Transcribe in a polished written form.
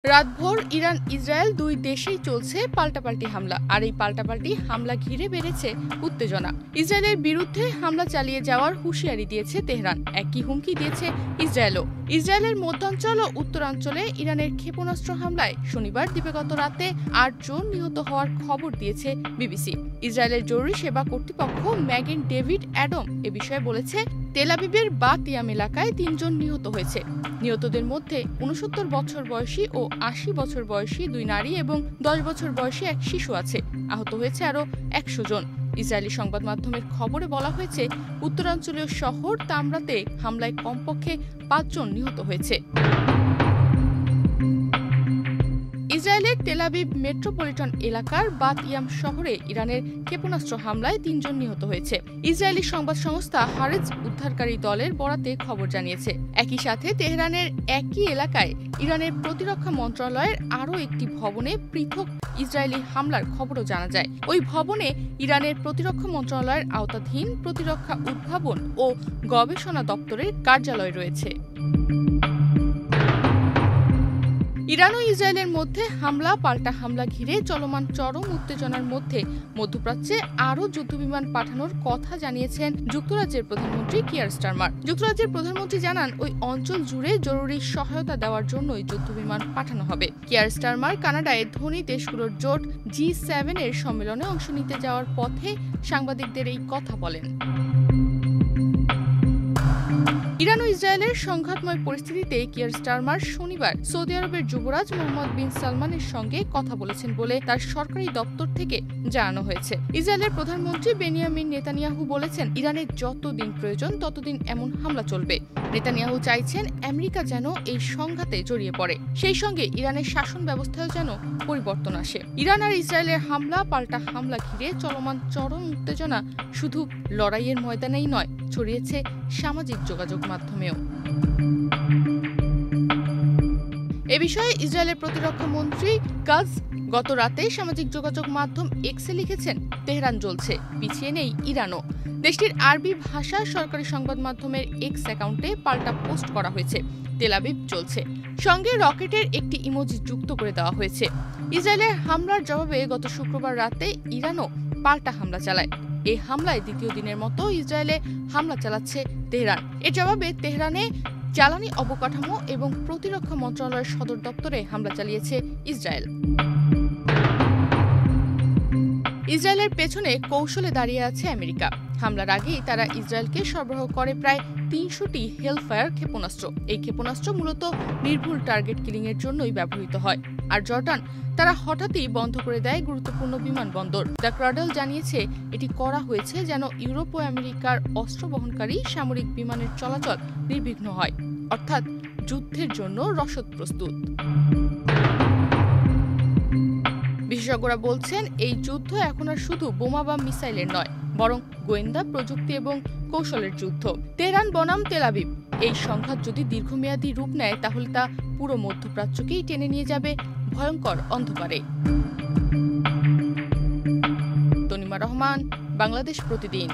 রাতভর Iran Israel দুই দেশেই চলছে পাল্টাপাল্টি হামলা, আর এই পাল্টাপাল্টি হামলা ঘিরে বেড়েছে উত্তেজনা। ইসরায়েলের বিরুদ্ধে হামলা চালিয়ে যাওয়ার হুঁশিয়ারি দিয়েছে তেহরান, একই হুমকি দিয়েছে ইসরায়েলও। ইসরায়েলের মধ্যাঞ্চল ও উত্তরাঞ্চলে ইরানের ক্ষেপণাস্ত্র হামলায় শনিবার দিবাগত রাতে ৮ জন নিহত হওয়ার খবর দিয়েছে বিবিসি। ইসরায়েলের জরুরি সেবা কর্তৃপক্ষ ম্যাগেন ডেভিড অ্যাডম এ বিষয়ে বলেছে, তেল আবিবের বাত ইয়াম এলাকায় ৩ জন নিহত হয়েছে। নিহতদের মধ্যে ৬৯ বছর বয়সী ও ৮০ বছর বয়সী ২ নারী এবং ১০ বছর বয়সী এক শিশু আছে। আহত হয়েছে আরও ১০০ জন। ইসরায়েলি সংবাদ মাধ্যমের খবরে বলা হয়েছে, উত্তরাঞ্চলীয় শহর তামরাতে হামলায় কমপক্ষে ৫ জন নিহত হয়েছে। ইসরায়েলের তেল আবিব মেট্রোপলিটন এলাকার বাত ইয়াম শহরে ইরানের ক্ষেপণাস্ত্র হামলায় ৩ জন নিহত হয়েছে। ইসরায়েলি সংবাদ সংস্থা হারেজ উদ্ধারকারী দলের বরাতে খবর জানিয়েছে। একই সাথে তেহরানের একই এলাকায় ইরানের প্রতিরক্ষা মন্ত্রণালয়ের আরও একটি ভবনে পৃথক ইসরায়েলি হামলার খবরও জানা যায়। ওই ভবনে ইরানের প্রতিরক্ষা মন্ত্রণালয়ের আওতাধীন প্রতিরক্ষা উদ্ভাবন ও গবেষণা দপ্তরের কার্যালয় রয়েছে। ইরান ও ইসরায়েলের মধ্যে হামলা পাল্টা হামলা ঘিরে চলমান চরম উত্তেজনার মধ্যে মধ্যপ্রাচ্যে আরও যুদ্ধবিমান পাঠানোর কথা জানিয়েছেন যুক্তরাজ্যের প্রধানমন্ত্রী কিয়ার স্টারমার। যুক্তরাজ্যের প্রধানমন্ত্রী জানান, ওই অঞ্চল জুড়ে জরুরি সহায়তা দেওয়ার জন্যই যুদ্ধবিমান পাঠানো হবে। কিয়ার স্টারমার কানাডায় ধনী দেশগুলোর জোট G7 এর সম্মেলনে অংশ নিতে যাওয়ার পথে সাংবাদিকদের এই কথা বলেন। ইরান ও ইসরায়েলের সংঘাতময় পরিস্থিতিতে কিয়ার স্টারমার শনিবার সৌদি আরবের যুবরাজ মোহাম্মদ বিন সালমানের সঙ্গে কথা বলেছেন বলে তার সরকারি দপ্তর থেকে জানানো হয়েছে। ইসরায়েলের প্রধানমন্ত্রী বেনিয়ামিন নেতানিয়াহু বলেছেন, ইরানের যতদিন প্রয়োজন ততদিন এমন হামলা চলবে। নেতানিয়াহু চাইছেন আমেরিকা যেন এই সংঘাতে জড়িয়ে পড়ে, সেই সঙ্গে ইরানের শাসন ব্যবস্থায় যেন পরিবর্তন আসে। ইরান আর ইসরায়েলের হামলা পাল্টা হামলা ঘিরে চলমান চরম উত্তেজনা শুধু লড়াইয়ের ময়দানেই নয়, ছড়িয়েছে সামাজিক যোগাযোগ মাধ্যমেও। এ বিষয়ে ইসরায়েলের প্রতিরক্ষা মন্ত্রী কাজ গত রাতে সামাজিক যোগাযোগ মাধ্যম এক্সে লিখেছেন, তেহরান জ্বলছে, পিছিয়ে নেই ইরানও। দেশটির আরবি ভাষা সরকারি সংবাদ মাধ্যমের এক্স অ্যাকাউন্টে পাল্টা পোস্ট করা হয়েছে, তেল আবিব জ্বলছে, সঙ্গে রকেটের একটি ইমোজি যুক্ত করে দেওয়া হয়েছে। ইসরায়েলের হামলার জবাবে গত শুক্রবার রাতে ইরানও পাল্টা হামলা চালায়। এই হামলায় দ্বিতীয় দিনের মতো ইসরায়েলে হামলা চালাচ্ছে তেহরান। এর জবাবে তেহরানে জ্বালানি অবকাঠামো এবং প্রতিরক্ষা মন্ত্রণালয়ের সদর দপ্তরে হামলা চালিয়েছে ইসরায়েল। ইসরায়েলের পেছনে কৌশলে দাঁড়িয়ে আছে আমেরিকা। হামলার আগেই তারা ইসরায়েলকে সরবরাহ করে প্রায় ৩০০টি হেলফায়ার ক্ষেপণাস্ত্র। এই ক্ষেপণাস্ত্র মূলত নির্ভুল টার্গেট কিলিংয়ের জন্যই ব্যবহৃত হয়। আর জর্ডান তারা হঠাৎই বন্ধ করে দেয় গুরুত্বপূর্ণ বিমানবন্দর। দ্য ক্রাডল জানিয়েছে, এটি করা হয়েছে যেন ইউরোপ ও আমেরিকার অস্ত্র বহনকারী সামরিক বিমানের চলাচল নির্বিঘ্ন হয়, অর্থাৎ যুদ্ধের জন্য রসদ প্রস্তুত। বিশেষজ্ঞরা বলছেন, এই যুদ্ধ এখন আর শুধু বোমা বা মিসাইলের নয়, বরং গোয়েন্দা প্রযুক্তি এবং কৌশলের যুদ্ধ। তেহরান বনাম তেল আবিব এই সংঘাত যদি দীর্ঘমেয়াদী রূপ নেয়, তাহলে তা পুরো মধ্যপ্রাচ্যকেই টেনে নিয়ে যাবে ভয়ঙ্কর অন্ধকারে। তনিমা রহমান, বাংলাদেশ প্রতিদিন।